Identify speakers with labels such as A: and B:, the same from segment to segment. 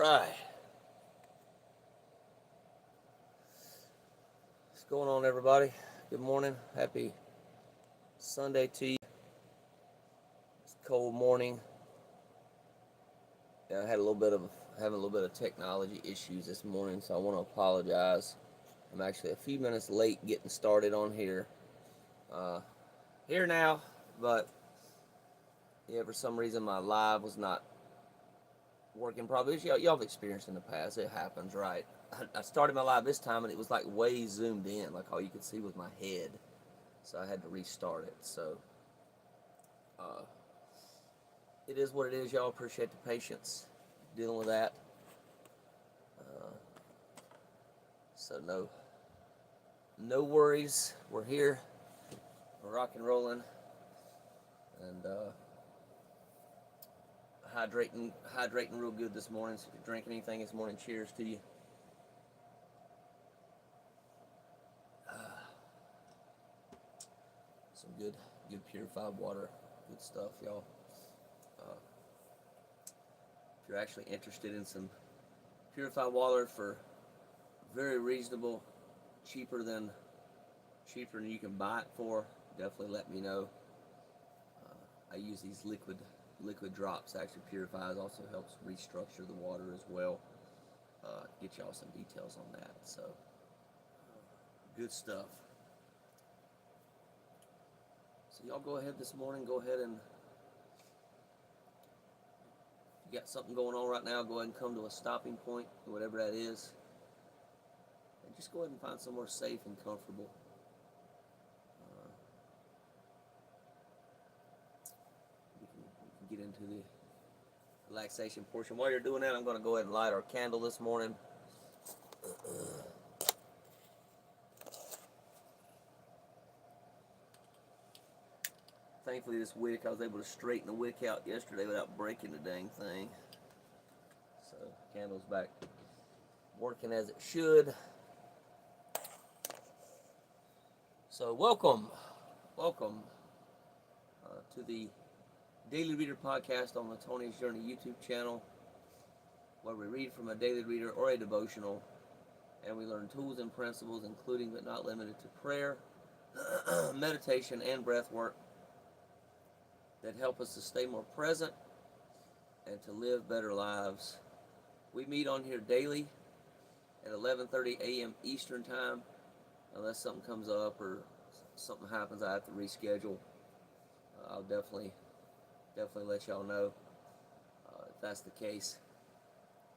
A: right. What's going on, everybody? Good morning. Happy Sunday to you. It's a cold morning. Yeah, I had a little bit of having a little bit of technology issues this morning, so I want to apologize. I'm actually a few minutes late getting started on here. Uh, Here now, but yeah, for some reason my live was not working. Probably y'all have experienced in the past. It happens, right? I started my live this time and it was like way zoomed in, like all you could see was my head. So I had to restart it. So uh, it is what it is. Y'all appreciate the patience dealing with that. Uh, so no worries. We're here. We're rock and rolling, and hydrating real good this morning. So if you're drinking anything this morning, cheers to you. Some good purified water, good stuff, y'all. Uh, if you're actually interested in some purified water for very reasonable, cheaper than you can buy it for, definitely let me know. I use these liquid drops. Actually purifies, also helps restructure the water as well. Get y'all some details on that. So good stuff. So y'all go ahead this morning. Go ahead and if you got something going on right now, go ahead and come to a stopping point, whatever that is, and just go ahead and find somewhere safe and comfortable. We can get into the relaxation portion. While you're doing that, I'm going to go ahead and light our candle this morning. Thankfully, this wick, I was able to straighten the wick out yesterday without breaking the dang thing. So, candle's back working as it should. So, welcome to the Daily Reader podcast on the Tony's Journey YouTube channel, where we read from a daily reader or a devotional, and we learn tools and principles, including but not limited to prayer, meditation, and breath work that help us to stay more present and to live better lives. We meet on here daily at 11:30 a.m. Eastern Time, unless something comes up or something happens I have to reschedule. I'll definitely let y'all know if that's the case.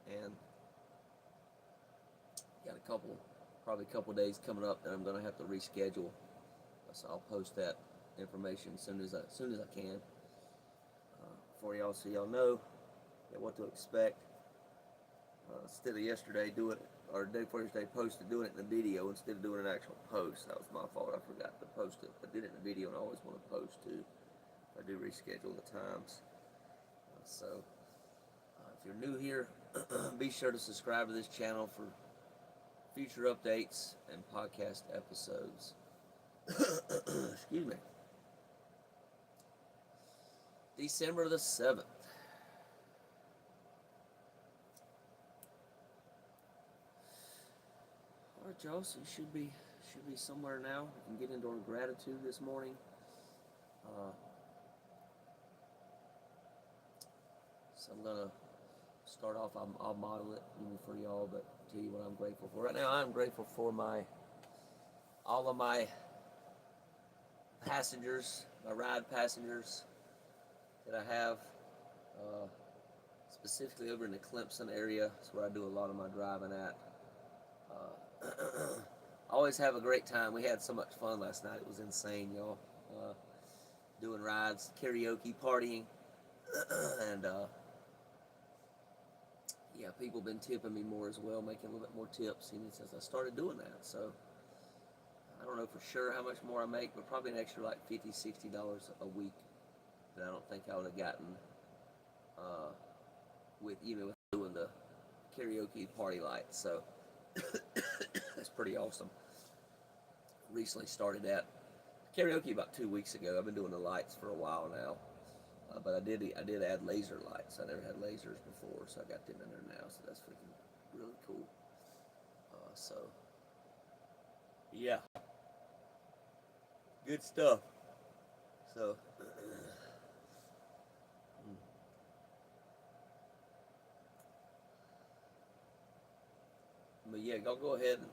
A: And got probably a couple days coming up that I'm going to have to reschedule. So I'll post that information as soon as I can for y'all, so y'all know what to expect. Instead of yesterday or day before yesterday posted doing it in the video instead of doing an actual post. That was my fault. I forgot to post it. I did it in the video, and I always want to post too. I do reschedule the times. So if you're new here, be sure to subscribe to this channel for future updates and podcast episodes. Excuse me. December the 7th. Alright, y'all, so you should be somewhere now. We can get into our gratitude this morning. So I'm gonna start off. I'll model it for y'all, but tell you what I'm grateful for. Right now, I'm grateful for all of my passengers, my ride passengers that I have, specifically over in the Clemson area. That's where I do a lot of my driving at. I always have a great time. We had so much fun last night. It was insane, y'all. Doing rides, karaoke, partying, and yeah, people have been tipping me more as well, making a little bit more tips since I started doing that. So I don't know for sure how much more I make, but probably an extra like $50, $60 a week that I don't think I would have gotten with doing the karaoke party lights. So that's pretty awesome. Recently started that karaoke about 2 weeks ago. I've been doing the lights for a while now. But I did add laser lights. I never had lasers before, so I got them in there now. So that's freaking really cool. So yeah, good stuff. So but yeah, go ahead and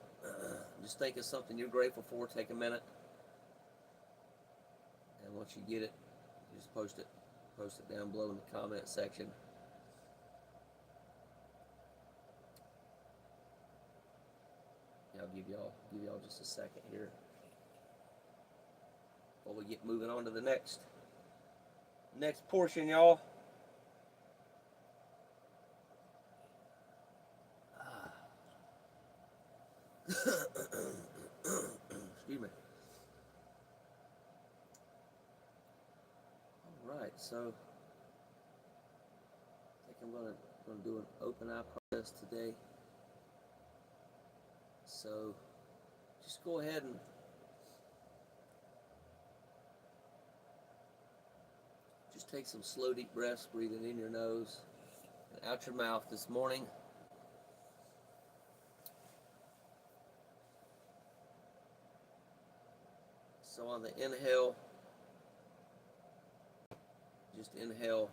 A: just think of something you're grateful for. Take a minute, and once you get it, just post it. Post it down below in the comment section. Yeah, I'll give y'all just a second here before we get moving on to the next portion, y'all. Excuse me. All right, so I think I'm gonna do an open eye process today. So just go ahead and just take some slow, deep breaths, breathing in your nose and out your mouth this morning. So on the inhale, just inhale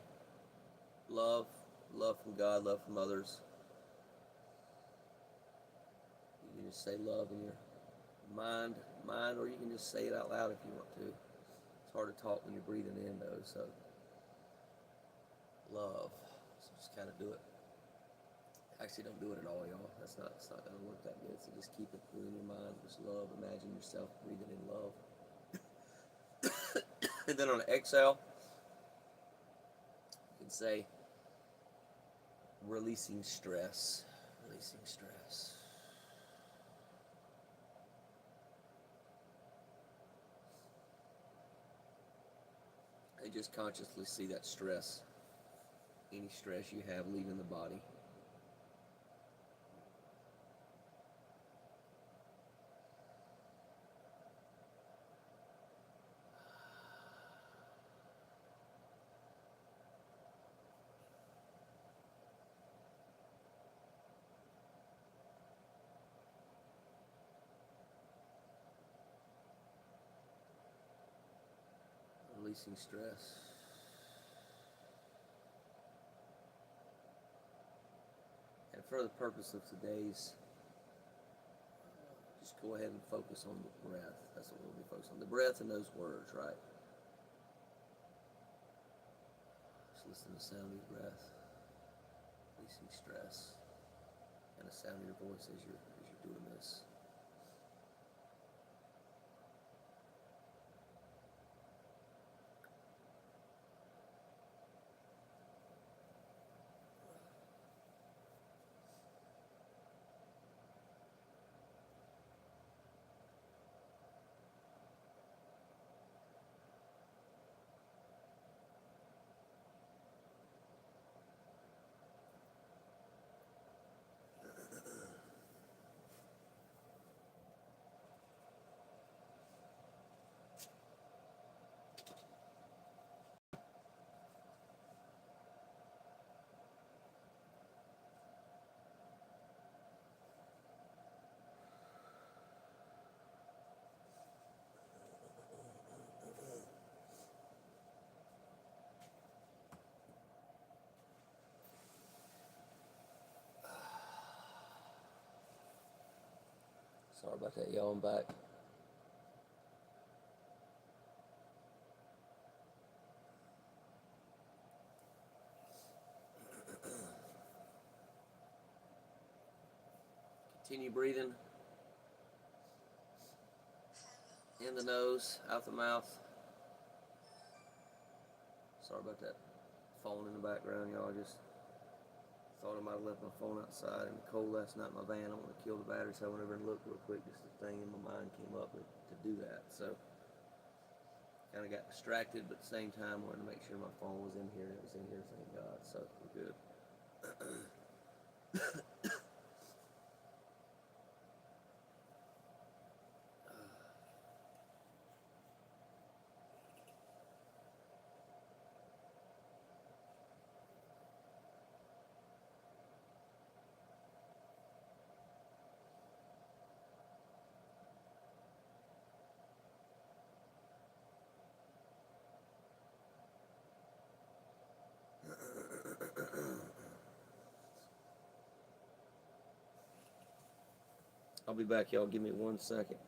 A: love, love from God, love from others. You can just say love in your mind, or you can just say it out loud if you want to. It's hard to talk when you're breathing in though, so love. So just kind of do it. Actually, don't do it at all, y'all. It's not going to work that good. So just keep it in your mind. Just love. Imagine yourself breathing in love. And then on the exhale, you can say releasing stress. Releasing stress. And just consciously see that stress. Any stress you have leaving the body. Releasing stress. And for the purpose of today's, just go ahead and focus on the breath. That's what we'll be focused on. The breath and those words, right? Just listen to the sound of your breath, releasing stress, and the sound of your voice as you're doing this. Sorry about that, y'all. I'm back. Continue breathing in the nose, out the mouth. Sorry about that phone in the background, y'all. I just thought I might have left my phone outside in the cold last night in my van. I want to kill the battery, so I went over and looked real quick. Just the thing in my mind came up to do that. So kind of got distracted, but at the same time wanted to make sure my phone was in here, and it was in here, thank God. So we're good. I'll be back, y'all. Give me 1 second.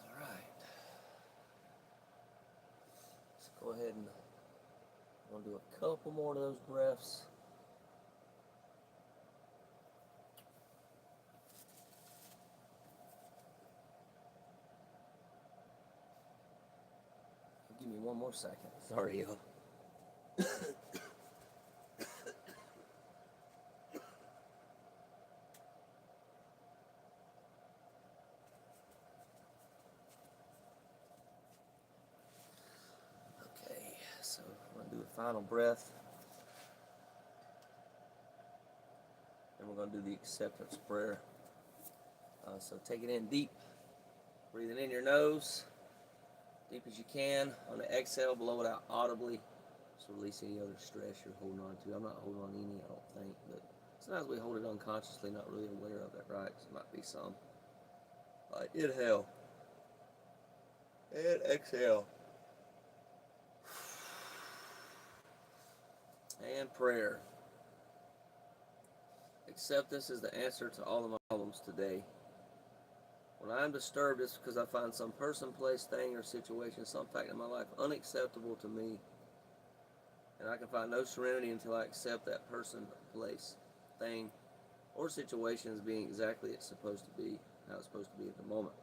A: All right. Let's go ahead and I'm gonna do a couple more of those breaths. Give me 1 more second. Sorry, y'all. Okay, so I'm gonna do a final breath, and we're gonna do the acceptance prayer. So take it in deep, breathing in your nose, deep as you can. On the exhale, blow it out audibly. So release any other stress you're holding on to. I'm not holding on to any, I don't think, but sometimes we hold it unconsciously, not really aware of it, right? So there might be some. All right, inhale and exhale. And prayer. Accept this as the answer to all of my problems today. When I am disturbed, it's because I find some person, place, thing, or situation, some fact in my life unacceptable to me, and I can find no serenity until I accept that person, place, thing, or situation as being exactly it's supposed to be, how it's supposed to be at the moment.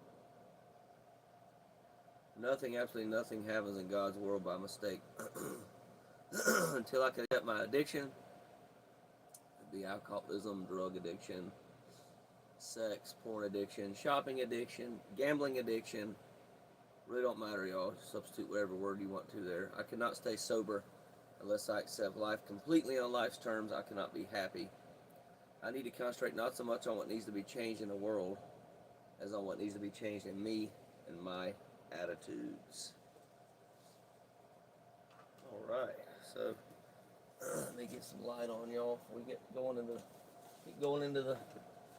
A: Nothing, absolutely nothing happens in God's world by mistake. Until I can accept my addiction, it could be alcoholism, drug addiction, sex, porn addiction, shopping addiction, gambling addiction. Really don't matter, y'all. Substitute whatever word you want to there. I cannot stay sober unless I accept life completely on life's terms. I cannot be happy. I need to concentrate not so much on what needs to be changed in the world as on what needs to be changed in me and my attitudes. All right, so let me get some light on, y'all. Before we get going into the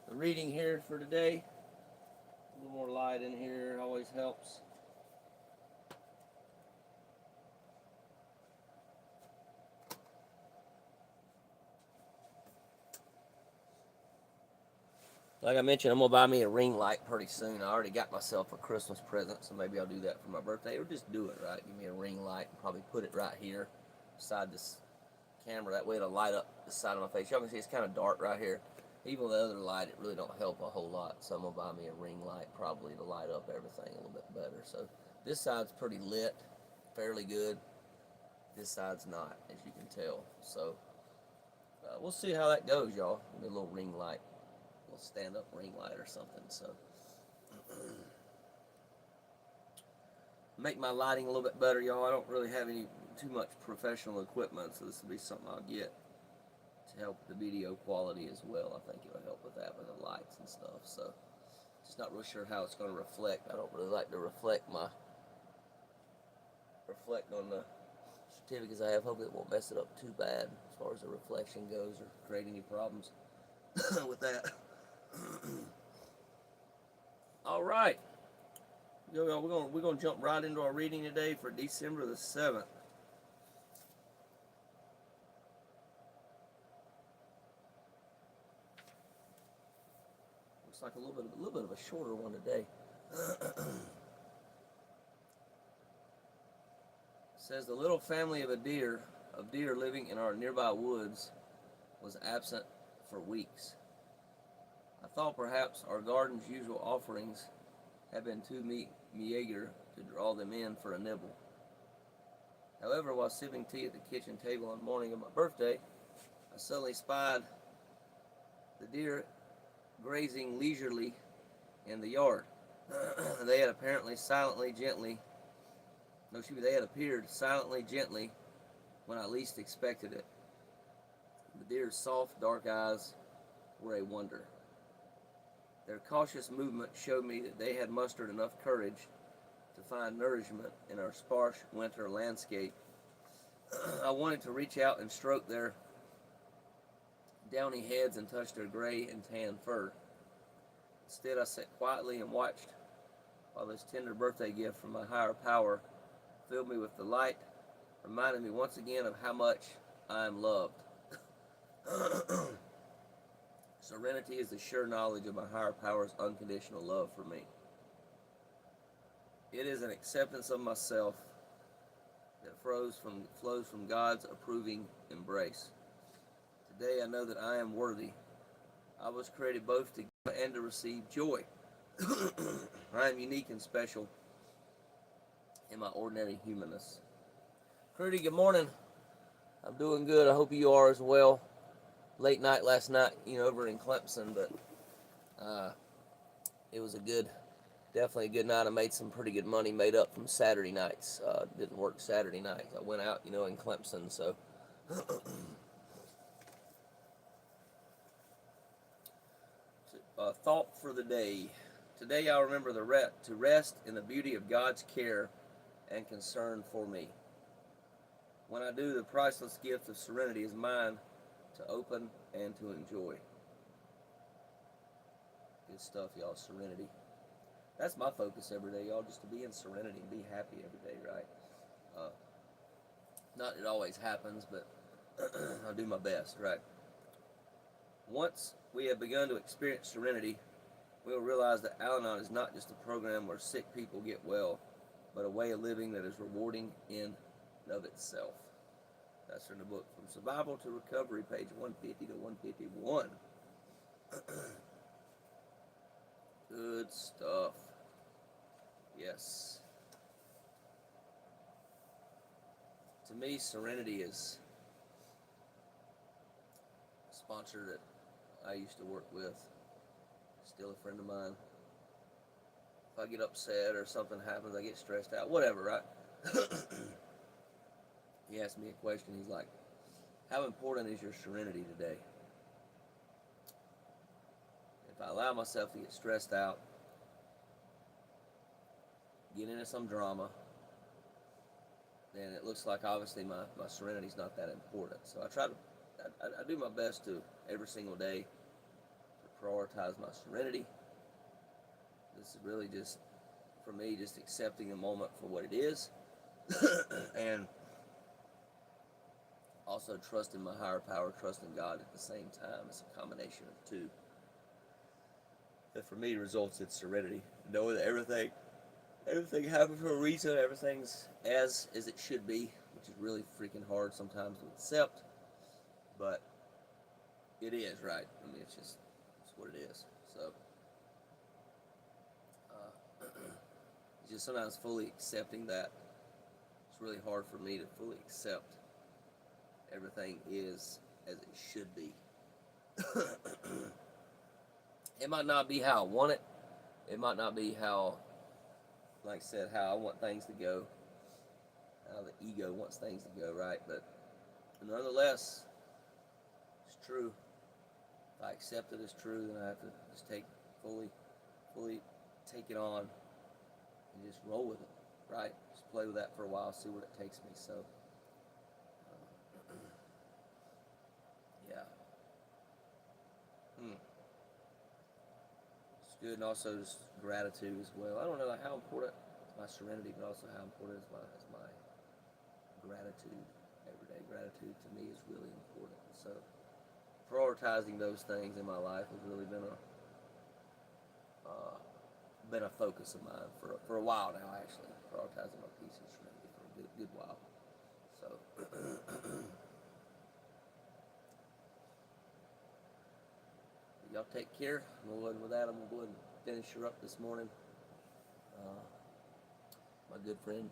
A: reading here for today. A little more light in here always helps. Like I mentioned, I'm gonna buy me a ring light pretty soon. I already got myself a Christmas present, so maybe I'll do that for my birthday, or just do it right. Give me a ring light and probably put it right here beside this camera. That way it'll light up the side of my face. Y'all can see it's kind of dark right here. Even with the other light, it really don't help a whole lot. So I'm gonna buy me a ring light probably to light up everything a little bit better. So this side's pretty lit, fairly good. This side's not, as you can tell. So we'll see how that goes, y'all. Give me a little ring light. Stand up ring light or something. So make my lighting a little bit better, y'all. I don't really have any too much professional equipment, so this will be something I'll get to help the video quality as well. I think it'll help with that, with the lights and stuff. So just not really sure how it's going to reflect. I don't really like to reflect on the certificates I have. Hopefully it won't mess it up too bad as far as the reflection goes or create any problems with that. All right, we're gonna jump right into our reading today for December the 7th. Looks like a little bit of a shorter one today. Says the little family of deer living in our nearby woods was absent for weeks. I thought perhaps our garden's usual offerings had been too meager to draw them in for a nibble. However, while sipping tea at the kitchen table on the morning of my birthday, I suddenly spied the deer grazing leisurely in the yard. They had apparently silently, gently, no, excuse me, they had appeared silently, gently when I least expected it. The deer's soft, dark eyes were a wonder. Their cautious movement showed me that they had mustered enough courage to find nourishment in our sparse winter landscape. I wanted to reach out and stroke their downy heads and touch their gray and tan fur. Instead, I sat quietly and watched while this tender birthday gift from my higher power filled me with delight, reminding me once again of how much I am loved. Serenity is the sure knowledge of my higher power's unconditional love for me. It is an acceptance of myself that flows from God's approving embrace. Today I know that I am worthy. I was created both to give and to receive joy. I am unique and special in my ordinary humanness. Crudy, good morning. I'm doing good. I hope you are as well. Late night last night, over in Clemson, but it was definitely a good night. I made some pretty good money made up from Saturday nights. Didn't work Saturday nights. I went out, in Clemson, so. Thought for the day. Today I'll remember to rest in the beauty of God's care and concern for me. When I do, the priceless gift of serenity is mine to open and to enjoy. Good stuff, y'all. Serenity. That's my focus every day, y'all, just to be in serenity and be happy every day, right? Not that it always happens, but I'll do my best, right? Once we have begun to experience serenity, we will realize that Al-Anon is not just a program where sick people get well, but a way of living that is rewarding in and of itself. That's from the book From Survival to Recovery, page 150 to 151. Good stuff. Yes. To me, serenity is a sponsor that I used to work with, still a friend of mine. If I get upset or something happens, I get stressed out, whatever, right? He asked me a question. He's like, how important is your serenity today? If I allow myself to get stressed out, get into some drama, then it looks like obviously my serenity is not that important. So I do my best to every single day to prioritize my serenity. This is really just, for me, just accepting the moment for what it is and also trusting my higher power, trusting God at the same time. It's a combination of two that for me results in serenity. Knowing that everything happens for a reason, everything's as it should be, which is really freaking hard sometimes to accept, but it is, right? I mean, it's what it is. So just sometimes fully accepting that. It's really hard for me to fully accept everything is as it should be. It might not be how I want it. It might not be how, like I said, how I want things to go, how the ego wants things to go, right? But nonetheless, it's true. If I accept it as true, then I have to just fully take it on and just roll with it, right? Just play with that for a while, see where it takes me. So, yeah. It's good, and also just gratitude as well. I don't know how important my serenity, but also how important is my gratitude every day. Gratitude to me is really important. So prioritizing those things in my life has really been been a focus of mine for a while now, actually, prioritizing my peace and serenity for a good while. So, y'all take care. I'm going to go ahead with that. I'm going to go ahead and finish her up this morning. My good friend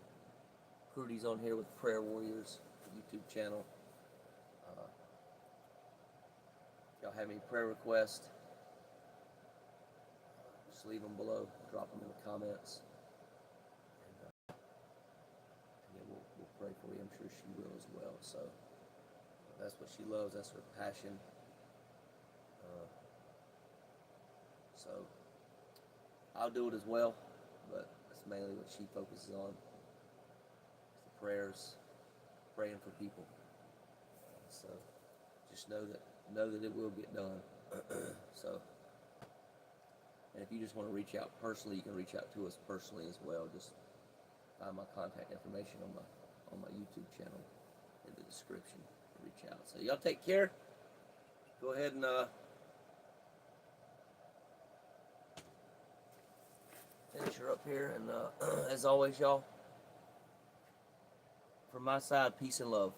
A: Prudy's on here with Prayer Warriors YouTube channel. If y'all have any prayer requests, just leave them below, drop them in the comments, and yeah, we'll pray for you. I'm sure she will as well. So that's what she loves. That's her passion. So I'll do it as well, but that's mainly what she focuses on. It's the prayers, praying for people. So just know that it will get done. So, and if you just want to reach out personally, you can reach out to us personally as well. Just find my contact information on my YouTube channel in the description. Reach out. So y'all take care. Go ahead and finish her up here. And as always, y'all, from my side, peace and love.